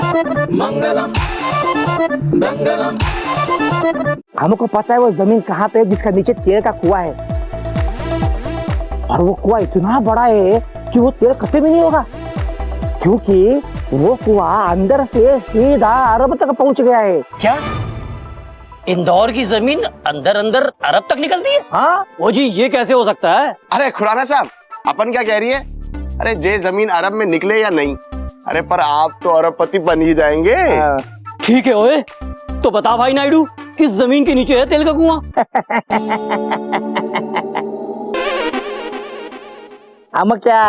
मंगलम मंगलम। हमको पता है वो जमीन कहाँ पे है जिसका नीचे तेल का कुआं है, और वो कुआं इतना बड़ा है कि वो तेल कभी भी नहीं होगा, क्योंकि वो कुआं अंदर से सीधा अरब तक पहुंच गया है। क्या इंदौर की जमीन अंदर अंदर अरब तक निकलती है? हाँ ओ जी, ये कैसे हो सकता है? अरे खुराना साहब, अपन क्या कह रही है? अरे जे जमीन अरब में निकले या नहीं, अरे पर आप तो अरबपति बन ही जाएंगे। ठीक है ओए, तो बता भाई नायडू, किस जमीन के नीचे है तेल का कुआं? हम क्या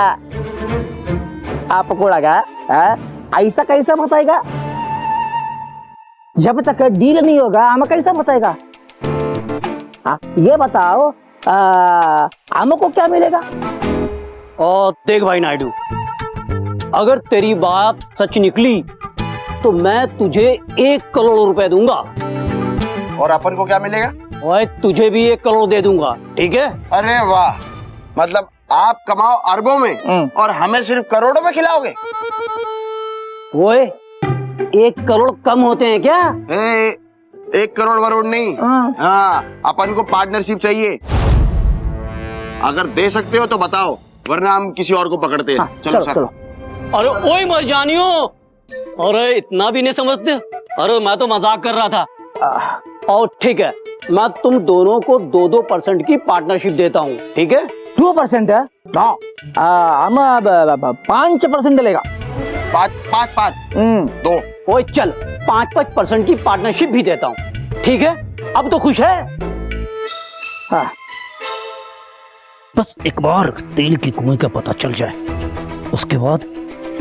आपको लगा ऐसा कैसा बताएगा? जब तक डील नहीं होगा हम कैसा बताएगा? ये बताओ हमको क्या मिलेगा? और देख भाई नायडू, अगर तेरी बात सच निकली तो मैं तुझे 1 करोड़ रुपए दूंगा। और अपन को क्या मिलेगा? ओए तुझे भी 1 करोड़ दे दूंगा, ठीक है? अरे वाह, मतलब आप कमाओ अरबों में और हमें सिर्फ करोड़ों में खिलाओगे? ओए 1 करोड़ कम होते हैं क्या? 1 करोड़ वरोड़ नहीं। हाँ, अपन को पार्टनरशिप चाहिए। अगर दे सकते हो तो बताओ, वरना हम किसी और को पकड़ते हैं। चलो सर। अरे ओए मर जानियो, अरे इतना भी नहीं समझते? अरे मैं तो मजाक कर रहा था। और ठीक है, मैं तुम दोनों को 2% की पार्टनरशिप देता हूँ, ठीक है? 2% है ना, हम 5% डलेगा। 5 2। ओए चल 5% की पार्टनरशिप भी देता हूँ, ठीक है? अब तो खुश है? हाँ। बस एक बार तेल के कुएं का पता चल जाए, उसके बाद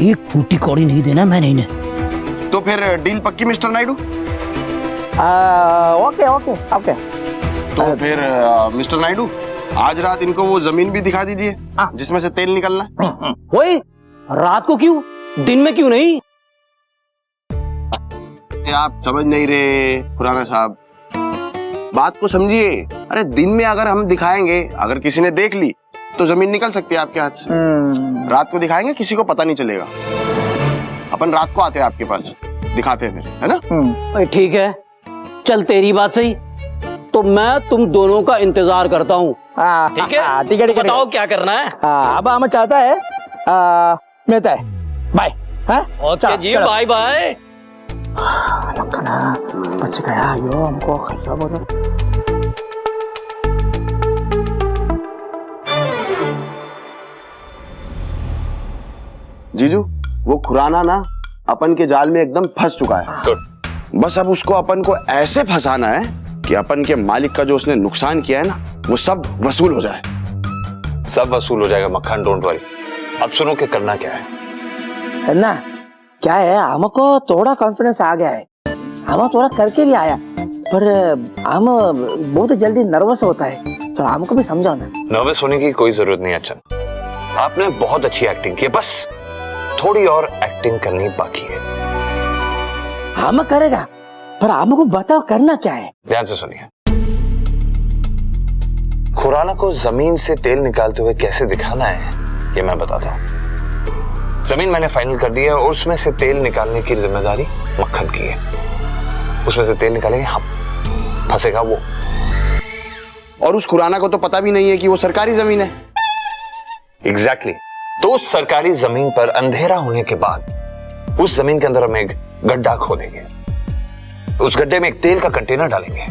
1 फूटी कौड़ी नहीं देना मैंने इन्हें। तो फिर डील पक्की mister Naidu? Okay okay okay. तो फिर मिस्टर नायडू, आज रात इनको वो जमीन भी दिखा दीजिए जिसमें से तेल निकलना। ओए रात को क्यों, दिन में क्यों नहीं? आप समझ नहीं रहे खुराना साहब, बात को समझिए। अरे दिन में अगर हम दिखाएंगे, अगर किसी ने देख ली तो जमीन निकल सकती है आपके हाथ से। रात को दिखाएंगे, किसी को पता नहीं चलेगा। अपन रात को आते हैं आपके पास, दिखाते हैं फिर, है ना? ठीक है, चल तेरी बात सही, तो मैं तुम दोनों का इंतजार करता हूँ। ठीक है? ठीक है, बताओ क्या करना है? अब हम चाहता है मिलता है, बाय। ओके जी, बाय बाय। बच गया यो, हमको खर्चा बोलो। जीजू, वो खुराना ना अपन के जाल में एकदम फंस चुका है। बस अब उसको अपन को ऐसे फंसाना है कि अपन के मालिक का जो उसने नुकसान किया है ना, वो सब वसूल हो जाए। सब वसूल हो जाएगा मक्खन, डोंट वरी। अब सुनो कि करना क्या है। करना क्या है, हमको थोड़ा कॉन्फिडेंस आ गया है, हम थोड़ा करके भी आया, पर हम बहुत जल्दी नर्वस होता है, तो हमको भी समझाओ ना। नर्वस होने की कोई जरूरत नहीं। अच्छा, आपने बहुत अच्छी एक्टिंग की, बस थोड़ी और एक्टिंग करनी बाकी है। हम करेगा, पर हमको बताओ करना क्या है। ध्यान से सुनिए। खुराना को जमीन से तेल निकालते हुए कैसे दिखाना है, ये मैं बताता हूँ। जमीन मैंने फाइनल कर दी है और उसमें से तेल निकालने की जिम्मेदारी मक्खन की है। उसमें से तेल निकालेंगे हम, फंसेगा वो। और उस खुराना को तो पता भी नहीं है कि वो सरकारी जमीन है। एग्जैक्टली। तो उस सरकारी जमीन पर अंधेरा होने के बाद उस जमीन के अंदर हम एक गड्ढा खोदेंगे। उस गड्ढे में एक तेल का कंटेनर डालेंगे,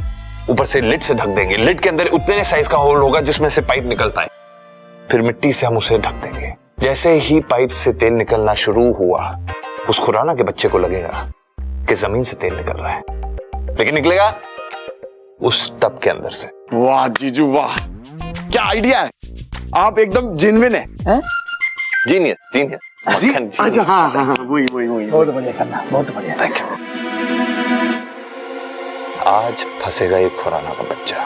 ऊपर से लिड से ढक देंगे। लिड के अंदर उतने साइज का होल होगा जिसमें से पाइप निकल पाए। फिर मिट्टी से हम उसे ढक देंगे। जैसे ही पाइप से तेल निकलना शुरू हुआ, उस खुराना के बच्चे को लगेगा कि जमीन से तेल निकल रहा है, लेकिन निकलेगा उस टब के अंदर से। वाह जीजू वाह, क्या आइडिया है, आप एकदम जेन्युइन है। जीनियस जीनियस जी। अच्छा हाँ हाँ हाँ, वही वही वही। बहुत बढ़िया करना, बहुत बढ़िया। Thank you. आज फंसेगा ये खुराना का बच्चा।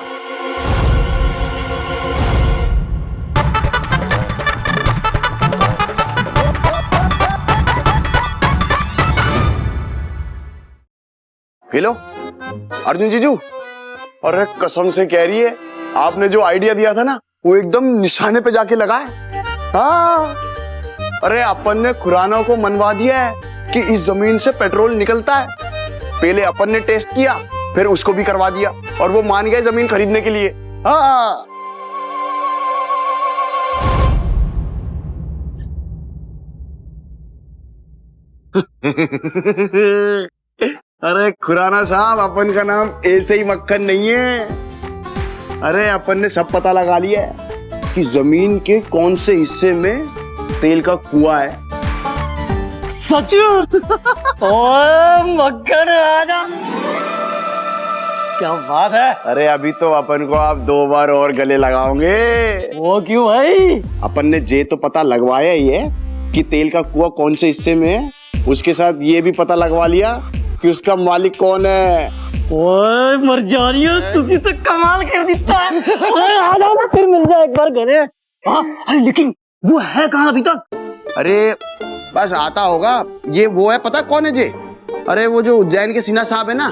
हेलो अर्जुन जीजू, अरे कसम से कह रही है, आपने जो आइडिया दिया था ना, वो एकदम निशाने पे जाके लगा है। हाँ, अरे अपन ने खुराना को मनवा दिया है कि इस जमीन से पेट्रोल निकलता है। पहले अपन ने टेस्ट किया, फिर उसको भी करवा दिया और वो मान गए जमीन खरीदने के लिए। हाँ। अरे खुराना साहब, अपन का नाम ऐसे ही मक्खन नहीं है। अरे अपन ने सब पता लगा लिया है कि जमीन के कौन से हिस्से में तेल का कुआं है। सच? ओए मक्खन राजा, क्या बात है। अरे अभी तो अपन को आप 2 बार और गले लगाओगे। वो क्यों भाई? अपन ने जे तो पता लगवाया ही है कि तेल का कुआं कौन से हिस्से में है, उसके साथ ये भी पता लगवा लिया कि उसका मालिक कौन है। ओए मर जानियो, तुसी तो कमाल कर देता है। ओए आ जाओ ना, फिर मिल जाए एक बार घरे। हाँ, अरे लेकिन वो है कहाँ अभी तक? अरे बस आता होगा। ये वो है, पता कौन है जे? अरे वो जो उज्जैन के सिन्हा साहब है ना।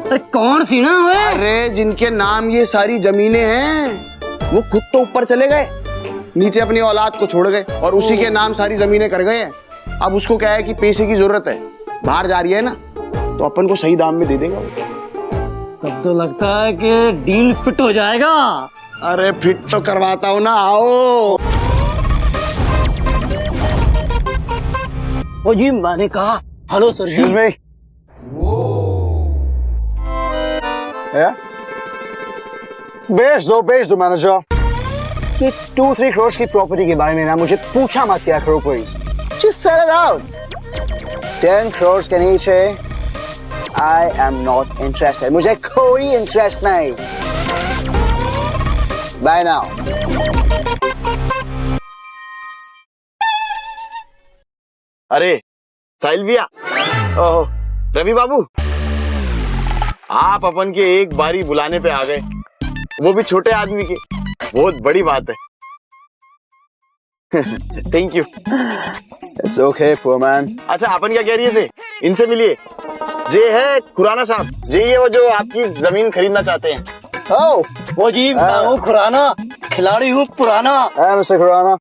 अरे कौन सी ना हुए? अरे जिनके नाम ये सारी जमीनें हैं, वो खुद तो ऊपर चले गए, नीचे अपनी औलाद को छोड़ गए और उसी के नाम सारी जमीनें कर गए हैं। अब उसको क्या है कि पैसे की जरूरत है, बाहर जा रही है ना, तो अपन को सही दाम में दे देगा। तब तो लगता है कि डील फिट हो जाएगा। अरे फिट तो करवाता हूँ ना, आओ। ओ जी, मैंने कहा हेलो सर जी। बेच दो मैनेजर। ये 2-3 करोड़ की प्रॉपर्टी के बारे में ना मुझे पूछा मत क्या करो please. Just sell it out. 10 crore के नीचे I am not interested. मुझे कोई इंटरेस्ट नहीं। Bye now. अरे साहिल भैया, ओहो रवि बाबू, आप अपन के एक बारी बुलाने पे आ गए, वो भी छोटे आदमी के। बहुत बड़ी बात है। Thank you. It's okay, poor man. अच्छा, अपन क्या कह रही थे? इनसे मिलिए। जे है खुराना साहब, जे ये वो जो आपकी जमीन खरीदना चाहते हैं। Oh, वो जी, मैं हूँ खुराना, खिलाड़ी हूँ पुराना। Mr. खुराना।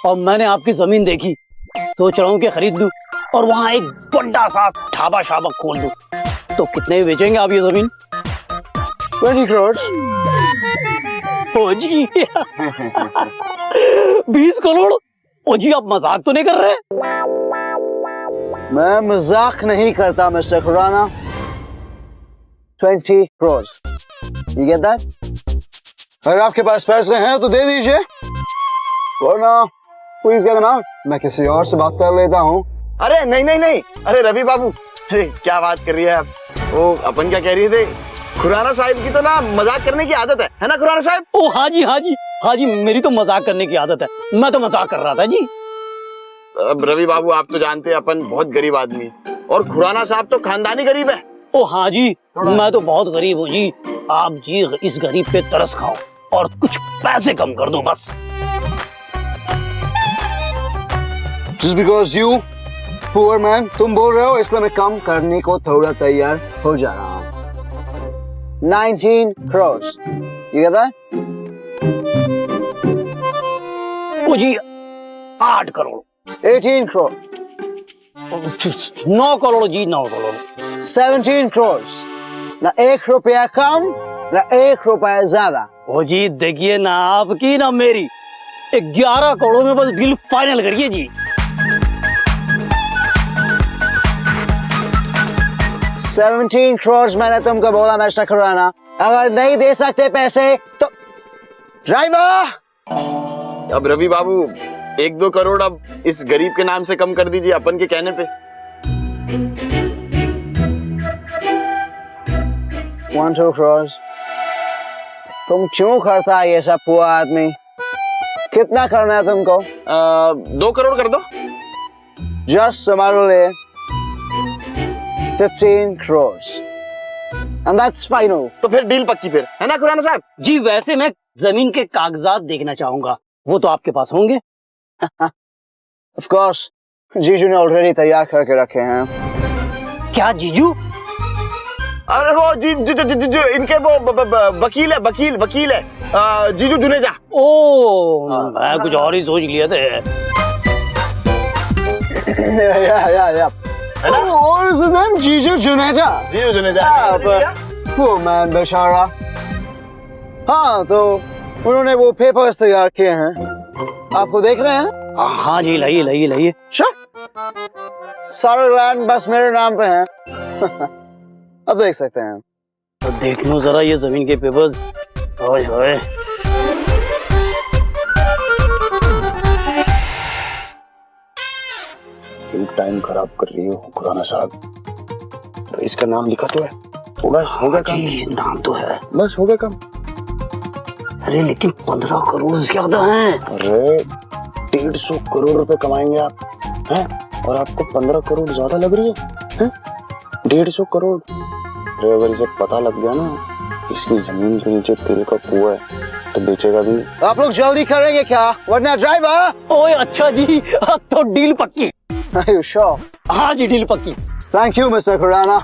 और मैंने आपकी जमीन देखी, सोच रहा हूँ कि खरीद लूं और वहाँ एक बड़ा सा ढाबा शाबा खोल दूं। तो कितने में बेचेंगे आप ये जमीन? 20 करोड़। ओ जी 20 करोड़? ओ जी, आप मजाक तो नहीं कर रहे? मैं मजाक नहीं करता मिस्टर खुराना। 20 करोड़। You get that? अगर आपके पास पैसे हैं तो दे दीजिए, वरना प्लीज गेट हिम आउट। मैं किसी और से बात कर लेता हूँ। अरे नहीं नहीं नहीं, अरे रवि बाबू, अरे क्या बात कर रही है आप? वो अपन क्या कह रहे थे, खुराना साहब की तो ना मजाक करने की आदत है ना खुराना साहब? ओ हाँ जी, हाँ जी, हाँ जी, मेरी तो मजाक करने की आदत है। मैं तो मजाक कर रहा था जी। अब रवि बाबू, आप तो जानते हैं अपन बहुत गरीब आदमी है और खुराना साहब तो खानदानी गरीब है। ओ हाँ जी, मैं तो बहुत गरीब हूँ जी। आप जी इस गरीब पे तरस खाओ और कुछ पैसे कम कर दो बस। Just because you, poor man, तुम बोल रहे हो इसलिए मैं कम करने को थोड़ा तैयार हो जा रहा हूँ। 19 करोड़। You get that? ओ जी 8 करोड़। 18 करोड़। 9 करोड़ जी, 9 करोड़। 17 करोड़। ना 1 रुपया कम, ना 1 रुपया ज्यादा। ओ जी देखिए ना, आपकी ना मेरी 11 करोड़ में बस डील फाइनल करिए जी। 17 करोड़ मैंने तुमको बोला मिस्टर खुराना। अगर नहीं दे सकते पैसे तो ड्राइवर। अब रवि बाबू 1-2 करोड़ अब इस गरीब के नाम से कम कर दीजिए अपन के कहने पे। 1-2 करोड़। तुम क्यों करता है ये सब हुआ आदमी? कितना करना है तुमको? 2 करोड़ कर दो। जस्ट तुम्हारे लिए 15 करोड़। And that's final. तो फिर डील पक्की फिर, है ना खुराना साहब? जी वैसे मैं जमीन के कागजात देखना चाहूंगा, वो तो आपके पास होंगे? Of course. जीजू ने ऑलरेडी तैयार करके रखे हैं। क्या जीजू? अरे वो जी इनके वो वकील है, वकील है, जीजू जुनेजा। ओ मैं कुछ और ही सोच लिया था। या और उसका नाम जीजू जुनेजा। जीजू जुनेजा। वो मैन बेचारा। हाँ तो उन्होंने वो पेपर्स तैयार किए हैं, आपको देख रहे हैं? हाँ जी, लाइए लाइए लाइए। सारा लैंड बस मेरे नाम पे है। अब देख सकते हैं। तो देख लो जरा ये जमीन के पेपर्स। ओए होए, एक टाइम खराब कर रही हो खुराना साहब। तो इसका नाम लिखा तो है, थोड़ा हो गया काम। जी, नाम तो है। बस हो गया काम। अरे लेकिन 15 करोड़ ज्यादा हैं। अरे 150 करोड़ रुपए कमाएंगे आप, हैं? और आपको 15 करोड़ ज्यादा लग रही है? 150 करोड़। अरे अगर इसे पता लग गया ना इसकी जमीन के नीचे तेल का कुआं है तो बेचेगा भी। आप लोग जल्दी करेंगे क्या, वरना ड्राइवर। ओए अच्छा जी, तो डील पक्की। Are you sure? हाँ जी, डील पक्की। Thank you, Mr. Khurana.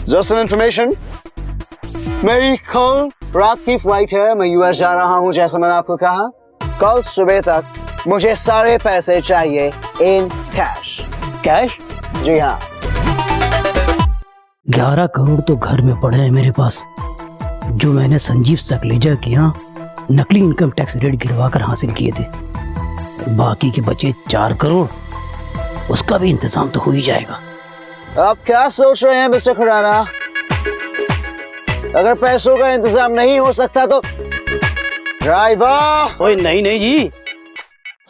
Just an information. मेरी कल रात की फ्लाइट है, मैं यूएस जा रहा हूँ जैसा मैंने आपको कहा। कल सुबह तक मुझे सारे पैसे चाहिए इन कैश। कैश? जी हाँ। 11 करोड़ तो घर में पड़े हैं मेरे पास, जो मैंने संजीव सकलेजा के यहाँ नकली इनकम टैक्स रेट गिरवा कर हासिल किए थे। बाकी के बचे 4 करोड़, उसका भी इंतजाम तो हो ही जाएगा। आप क्या सोच रहे हैं मिस्टर खुराना? अगर पैसों का इंतजाम नहीं हो सकता तो ड्राइवर। ओए नहीं नहीं जी,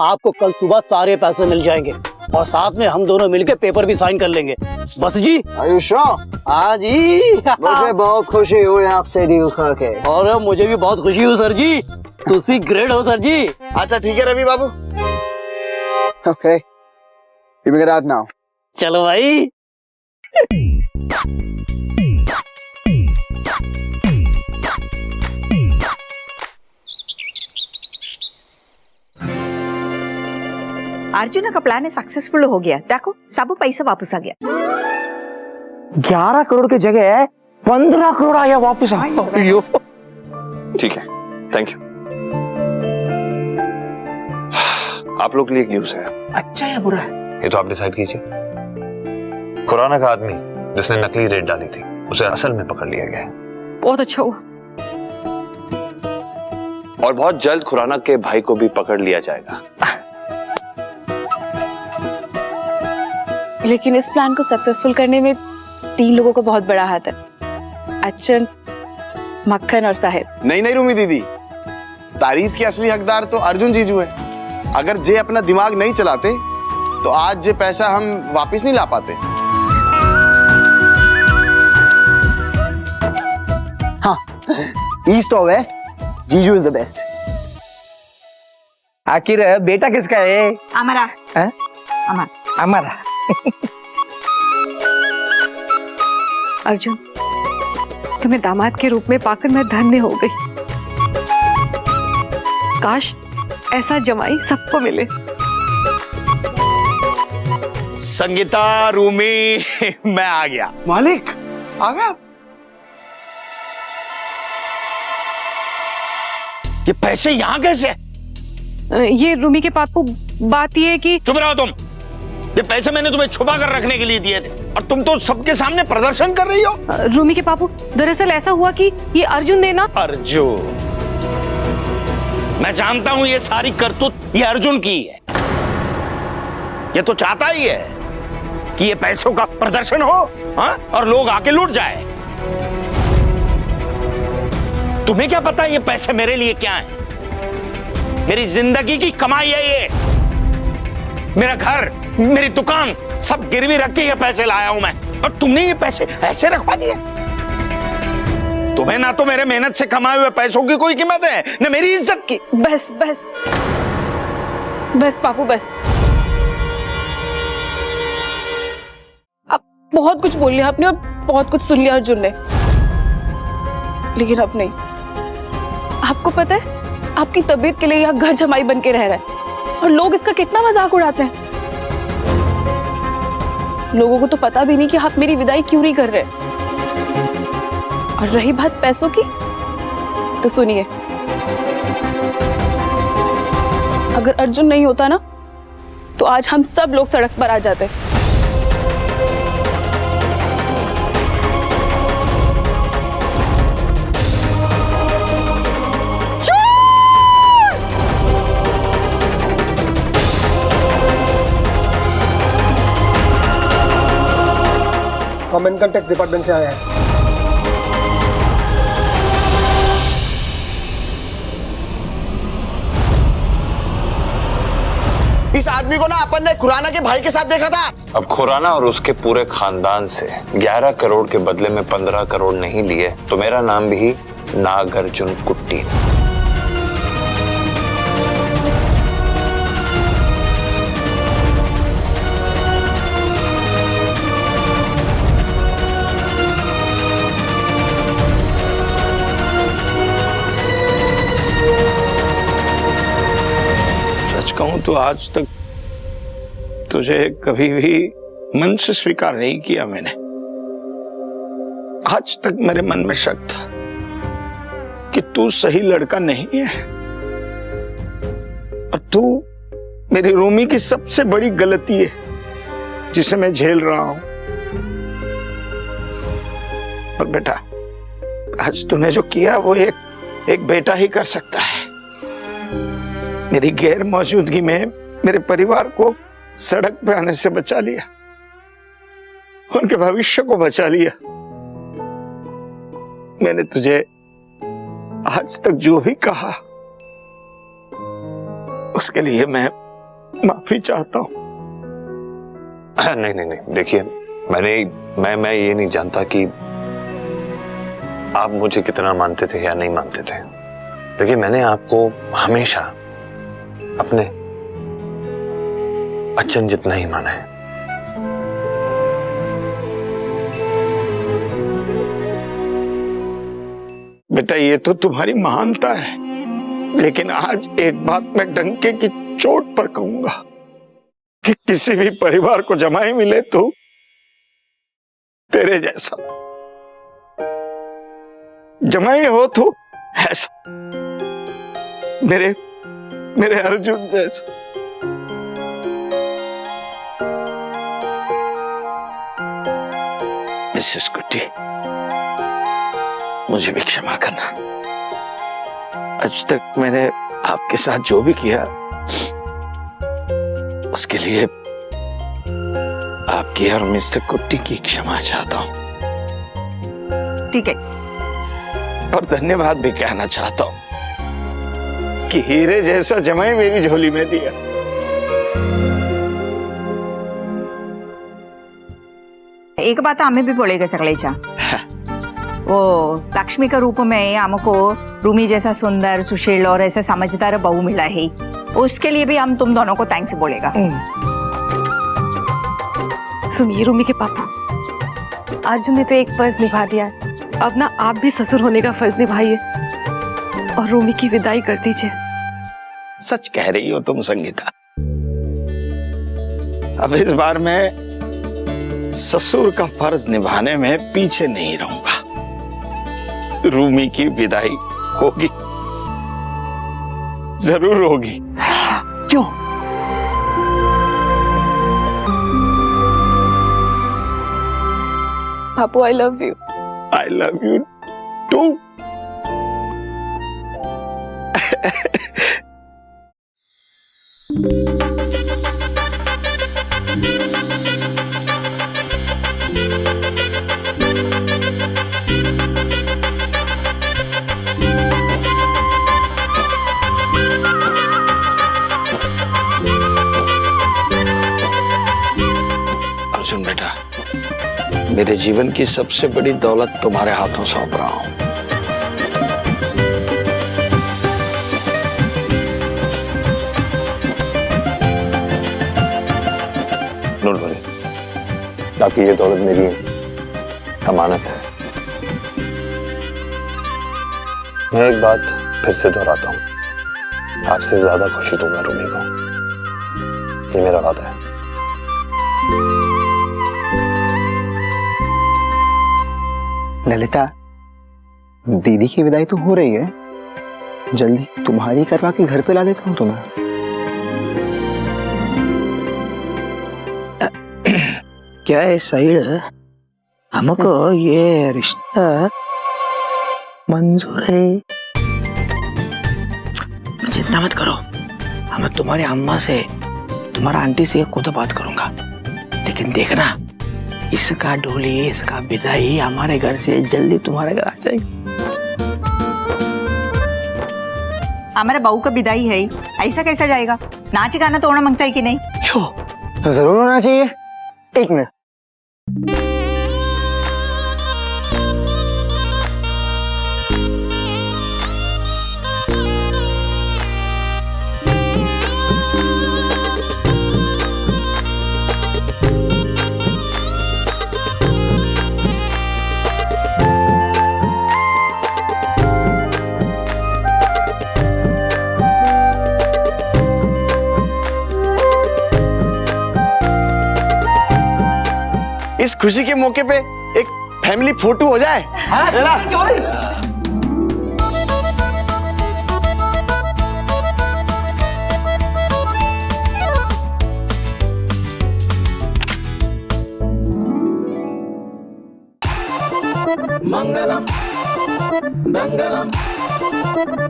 आपको कल सुबह सारे पैसे मिल जाएंगे और साथ में हम दोनों मिलकर पेपर भी साइन कर लेंगे। बस जी। Are you sure? हाँ जी। मुझे बहुत खुशी हुई आपसे डील करके। और मुझे भी बहुत खुशी हुई सर जी, तुसी ग्रेट हो सर जी। अच्छा ठीक है रवि बाबू। Okay, you can get out now. चलो भाई। अर्जुन का प्लान सक्सेसफुल हो गया, देखो सब पैसा वापस आ गया। 11 करोड़ की जगह 15 करोड़ आया वापस। अयो। ठीक है, थैंक यू। आप लोग के लिए एक न्यूज़ है। अच्छा है बुरा है? ये तो आप डिसाइड कीजिए। खुराना का आदमी जिसने नकली रेट डाली थी उसे असल में पकड़ लिया गया है। बहुत अच्छा हुआ। और बहुत जल्द खुराना के भाई को भी पकड़ लिया जाएगा। लेकिन इस प्लान को सक्सेसफुल करने में 3 लोगों का बहुत बड़ा हाथ है, अर्जुन, मक्खन और साहिब। नहीं नहीं रूमी दीदी, तारीफ की असली हकदार तो अर्जुन जीजू है। अगर जे अपना दिमाग नहीं चलाते तो आज जे पैसा हम वापस नहीं ला पाते। हाँ, ईस्ट और वेस्ट, जीजू इज द बेस्ट। आखिर बेटा किसका है? हमारा। हैं? हमारा। अर्जुन, तुम्हें दामाद के रूप में पाकर मैं धन्य हो गई। काश ऐसा जमाई सबको मिले। संगीता, रूमी, मैं आ गया। मालिक आ गया। ये पैसे यहाँ कैसे? ये रूमी के पापू, बात ये है कि चुप रहो तुम। ये पैसे मैंने तुम्हें छुपा कर रखने के लिए दिए थे और तुम तो सबके सामने प्रदर्शन कर रही हो। रूमी के पापू, दरअसल ऐसा हुआ कि ये अर्जुन ने ना। अर्जुन? मैं जानता हूं ये सारी करतूत ये अर्जुन की है। ये तो चाहता ही है कि ये पैसों का प्रदर्शन हो, हाँ? और लोग आके लूट जाए। तुम्हें क्या पता ये पैसे मेरे लिए क्या है? मेरी जिंदगी की कमाई है ये। मेरा घर, मेरी दुकान सब गिरवी रख के ये पैसे लाया हूं मैं, और तुमने ये पैसे ऐसे रखवा दिए। तुम्हें ना तो मेरे मेहनत से कमाए हुए पैसों की कोई कीमत है, न मेरी इज्जत की। बस बस बस पापू बस। अब बहुत कुछ बोल लिया आपने और बहुत कुछ सुन लिया अर्जुन ने, लेकिन अब नहीं। आपको पता है आपकी तबीयत के लिए यहाँ घर जमाई बन के रह रहा है और लोग इसका कितना मजाक उड़ाते हैं। लोगों को तो पता भी नहीं कि आप मेरी विदाई क्यों नहीं कर रहे। और रही बात पैसों की, तो सुनिए, अगर अर्जुन नहीं होता ना तो आज हम सब लोग सड़क पर आ जाते। हम इनकम टैक्स डिपार्टमेंट से आए हैं। इस आदमी को ना अपन ने खुराना के भाई के साथ देखा था। अब खुराना और उसके पूरे खानदान से 11 करोड़ के बदले में 15 करोड़ नहीं लिए तो मेरा नाम भी नागार्जुन कुट्टी। कहूं तो आज तक तुझे कभी भी मन से स्वीकार नहीं किया मैंने। आज तक मेरे मन में शक था कि तू सही लड़का नहीं है और तू मेरी रूमी की सबसे बड़ी गलती है जिसे मैं झेल रहा हूं। पर बेटा आज तूने जो किया वो एक बेटा ही कर सकता है। मेरी गैर मौजूदगी में मेरे परिवार को सड़क पे आने से बचा लिया, उनके भविष्य को बचा लिया। मैंने तुझे आज तक जो भी कहा उसके लिए मैं माफी चाहता हूं। नहीं नहीं नहीं, देखिए मैं ये नहीं जानता कि आप मुझे कितना मानते थे या नहीं मानते थे, लेकिन मैंने आपको हमेशा अपने बच्चन जितना ही माना है। बेटा ये तो तुम्हारी महानता है, लेकिन आज एक बात मैं डंके की चोट पर कहूंगा कि किसी भी परिवार को जमाई मिले तो तेरे जैसा जमाई हो तो ऐसा मेरे अर्जुन जैसा। मिसेस कुट्टी, मुझे भी क्षमा करना। आज तक मैंने आपके साथ जो भी किया उसके लिए आपकी और मिस्टर कुट्टी की क्षमा चाहता हूं। ठीक है। और धन्यवाद भी कहना चाहता हूं कि हीरे जैसा जमाई मेरी झोली में दिया। एक बात हमें भी बोलेगा सगळेचा, वो लक्ष्मी का रूप में हमको रूमी जैसा सुंदर सुशील और ऐसा समझदार बहू मिला है, उसके लिए भी हम तुम दोनों को थैंक्स बोलेगा। सुनिए रूमी के पापा, अर्जुन ने तो एक फर्ज निभा दिया, अब ना आप भी ससुर होने का फर्ज निभाइए और रूमी की विदाई कर दीजिए। सच कह रही हो तुम संगीता। अब इस बार मैं ससुर का फर्ज निभाने में पीछे नहीं रहूंगा। रूमी की विदाई होगी, जरूर होगी। क्यों? Papu I love you. I love you too. Arjun बेटा, मेरे जीवन की सबसे बड़ी दौलत तुम्हारे हाथों सौंप रहा हूं। नोट बोले, आपकी ये दौलत मेरी अमानत है। मैं एक बात फिर से दोहराता हूं, आपसे ज्यादा खुशी दूंगा रूमी को, ये मेरा वादा है। ललिता, दीदी की विदाई तो हो रही है, जल्दी तुम्हारी करवा के घर पे ला देता हूँ तुम्हें। क्या है साइड, हमको ये रिश्ता मंजूर है। चिंता मत करो, हम तुम्हारे अम्मा से, तुम्हारा आंटी से खुद बात करूंगा, लेकिन देखना इसका डोली, इसका विदाई हमारे घर से जल्दी तुम्हारे घर आ जाएगी। हमारे बहू का विदाई है ही, ऐसा कैसा जाएगा? नाच गाना तो होना मांगता है कि नहीं? क्यों? जरूर होना चाहिए। एक मिनट। इस खुशी के मौके पे एक फैमिली फोटो हो जाए। है ना? मंगलम दंगलम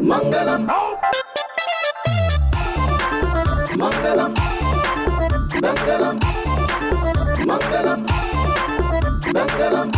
मंगलम मंगलम दंगलम मंगलम दंगलम